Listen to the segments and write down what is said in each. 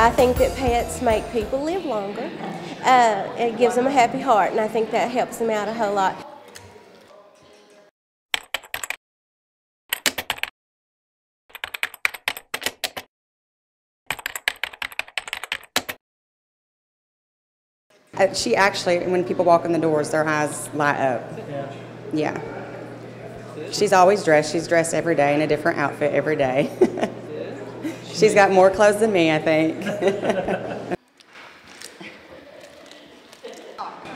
I think that pets make people live longer. It gives them a happy heart, and I think that helps them out a whole lot. She actually, when people walk in the doors, their eyes light up. Yeah. She's always dressed. She's dressed every day in a different outfit every day. She's got more clothes than me, I think.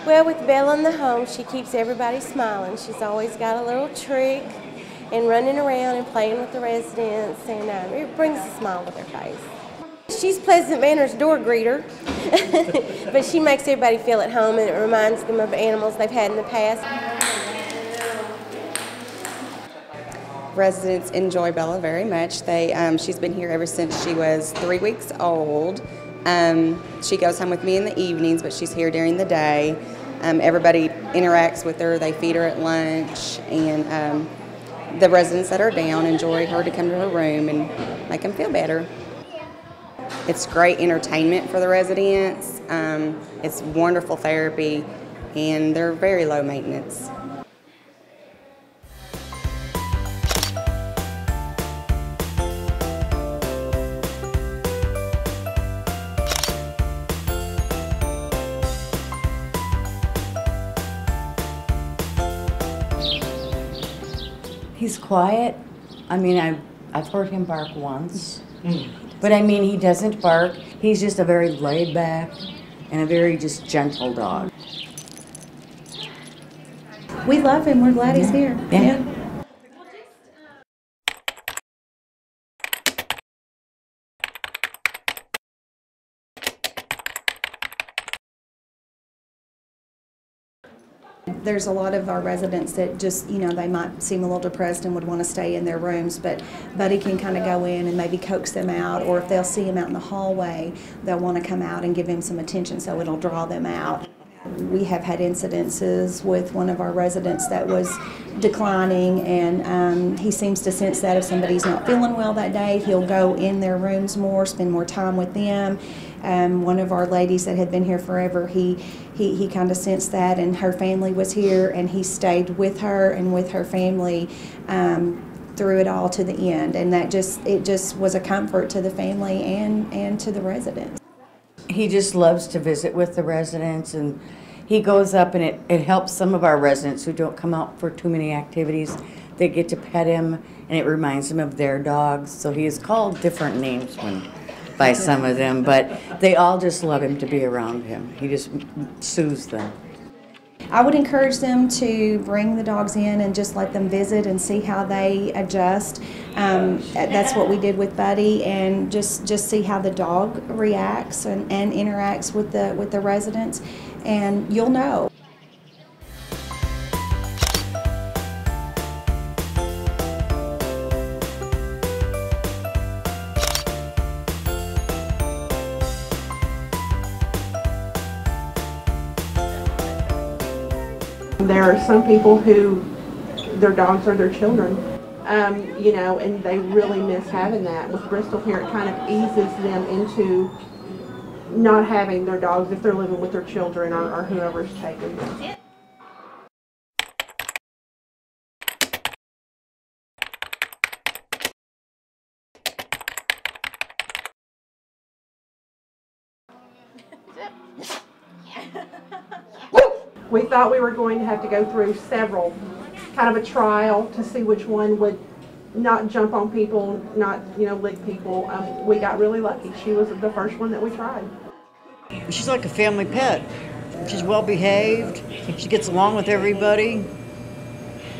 Well, with Bella in the home, she keeps everybody smiling. She's always got a little trick and running around and playing with the residents, and it brings a smile to their face. She's Pleasant Manor's door greeter, but she makes everybody feel at home, and it reminds them of animals they've had in the past. Residents enjoy Bella very much. She's been here ever since she was 3 weeks old. She goes home with me in the evenings, but she's here during the day. Everybody interacts with her. They feed her at lunch, and the residents that are down enjoy her to come to her room and make them feel better. It's great entertainment for the residents. It's wonderful therapy, and they're very low maintenance. He's quiet. I mean, I've heard him bark once. But I mean, he doesn't bark. He's just a very laid back and a very just gentle dog. We love him. We're glad he's here. Yeah. There's a lot of our residents that just, they might seem a little depressed and would want to stay in their rooms, but Buddy can kind of go in and maybe coax them out, or if they'll see him out in the hallway, they'll want to come out and give him some attention, so it'll draw them out. We have had incidences with one of our residents that was declining, and he seems to sense that if somebody's not feeling well that day, he'll go in their rooms more, spend more time with them. One of our ladies that had been here forever, he kind of sensed that, and her family was here, and he stayed with her and with her family through it all to the end, and it just was a comfort to the family and to the residents. He just loves to visit with the residents, and he goes up, and it helps some of our residents who don't come out for too many activities. They get to pet him, and it reminds them of their dogs, so he is called different names by some of them, but they all just love him to be around him. He just soothes them. I would encourage them to bring the dogs in and just let them visit and see how they adjust. That's what we did with Buddy, and just see how the dog reacts and interacts with the residents, and you'll know. There are some people who their dogs are their children, and they really miss having that. With Bristol here, it kind of eases them into not having their dogs if they're living with their children or whoever's taking them. We thought we were going to have to go through several, kind of a trial to see which one would not jump on people, not, lick people. We got really lucky. She was the first one that we tried. She's like a family pet. She's well behaved. She gets along with everybody.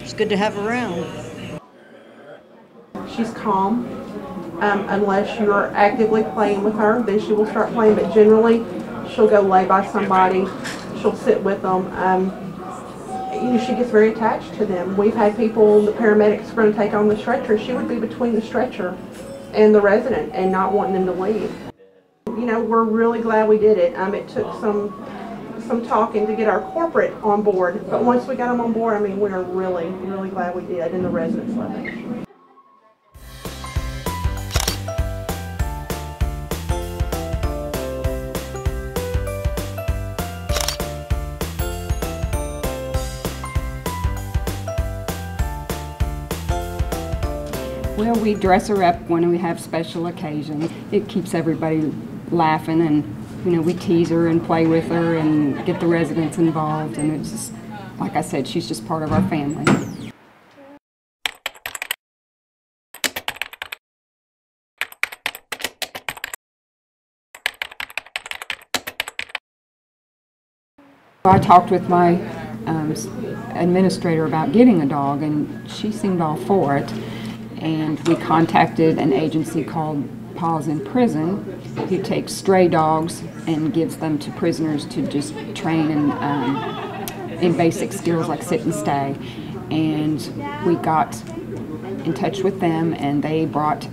It's good to have around. She's calm. Unless you're actively playing with her, then she will start playing, but generally she'll go lay by somebody. She'll sit with them. She gets very attached to them. We've had people, the paramedics are going to take on the stretcher. She would be between the stretcher and the resident and not wanting them to leave. We're really glad we did it. It took some talking to get our corporate on board, but once we got them on board, we're really, really glad we did, and the residents love it. Well, we dress her up when we have special occasions. It keeps everybody laughing, and we tease her and play with her and get the residents involved, and it's just, like I said, she's just part of our family. I talked with my administrator about getting a dog, and she seemed all for it. And we contacted an agency called Paws in Prison, who takes stray dogs and gives them to prisoners to just train in basic skills like sit and stay. And we got in touch with them, and they brought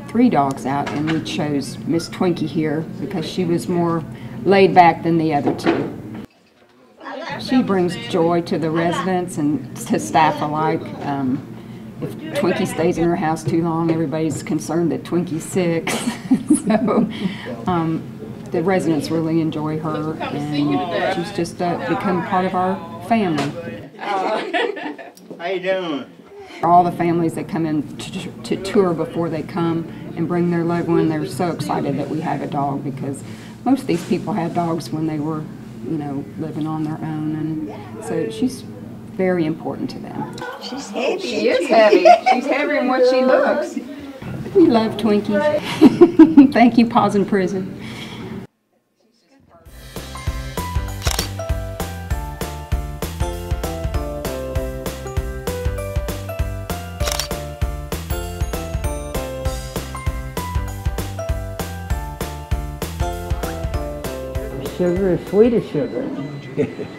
3 dogs out, and we chose Miss Twinkie here because she was more laid back than the other 2. She brings joy to the residents and to staff alike. If Twinkie stays in her house too long, everybody's concerned that Twinkie's sick. So the residents really enjoy her, and she's just become part of our family. How you doing? All the families that come in to tour before they come and bring their loved one, they're so excited that we have a dog, because most of these people had dogs when they were living on their own, and so she's very important to them. She's heavy. She is heavy. She's heavier than what she looks. We love Twinkie. Thank you, Paws in Prison. Sugar is sweet as sugar,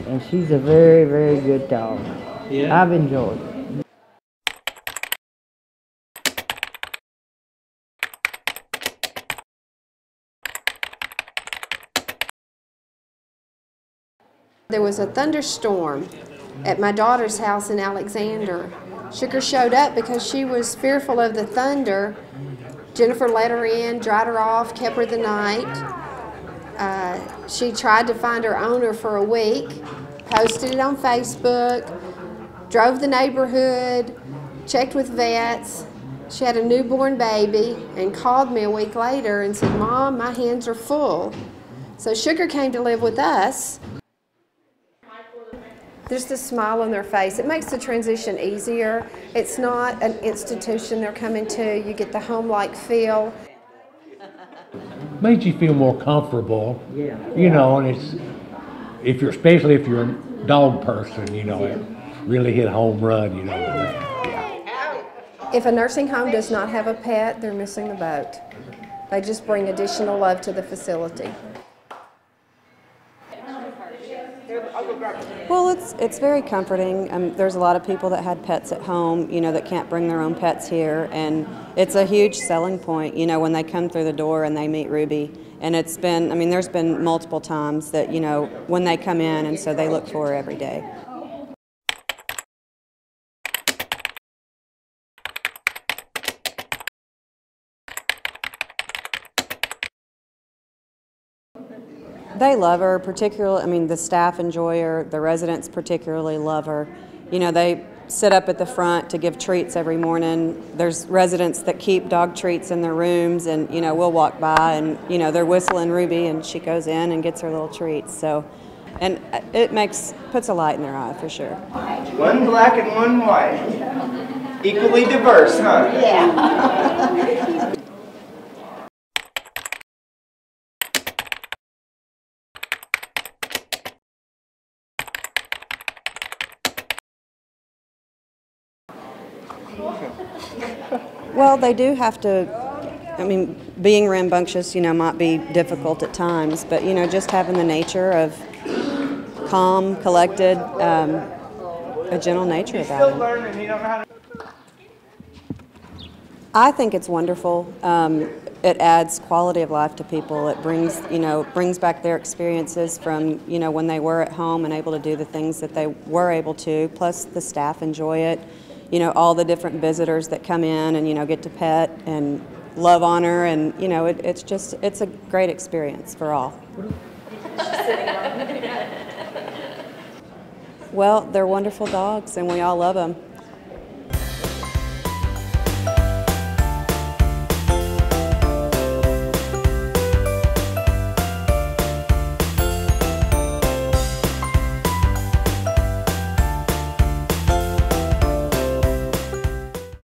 and she's a very, very good dog. Yeah. I've enjoyed it. There was a thunderstorm at my daughter's house in Alexander. Sugar showed up because she was fearful of the thunder. Jennifer let her in, dried her off, kept her the night. She tried to find her owner for a week, posted it on Facebook, drove the neighborhood, checked with vets. She had a newborn baby and called me a week later and said, "Mom, my hands are full." So Sugar came to live with us. There's this smile on their face. It makes the transition easier. It's not an institution they're coming to. You get the home-like feel. Made you feel more comfortable, and it's, especially if you're a dog person, it really hit a home run, If a nursing home does not have a pet, they're missing the boat. They just bring additional love to the facility. Well, it's very comforting. There's a lot of people that had pets at home, that can't bring their own pets here, and it's a huge selling point, when they come through the door and they meet Ruby. And it's been, there's been multiple times that, when they come in, and so they look for her every day. They love her, particularly, the staff enjoy her, the residents particularly love her. They sit up at the front to give treats every morning. There's residents that keep dog treats in their rooms, and, we'll walk by and, they're whistling Ruby, and she goes in and gets her little treats. So, and it puts a light in their eye for sure. One black and one white. Equally diverse, huh? Yeah. Well, they do have to, being rambunctious, might be difficult at times, but, just having the nature of calm, collected, a gentle nature about it. I think it's wonderful. It adds quality of life to people. It brings back their experiences from, when they were at home and able to do the things that they were able to, plus the staff enjoy it. All the different visitors that come in and, get to pet and love on her, and, it's a great experience for all. Well, they're wonderful dogs, and we all love them.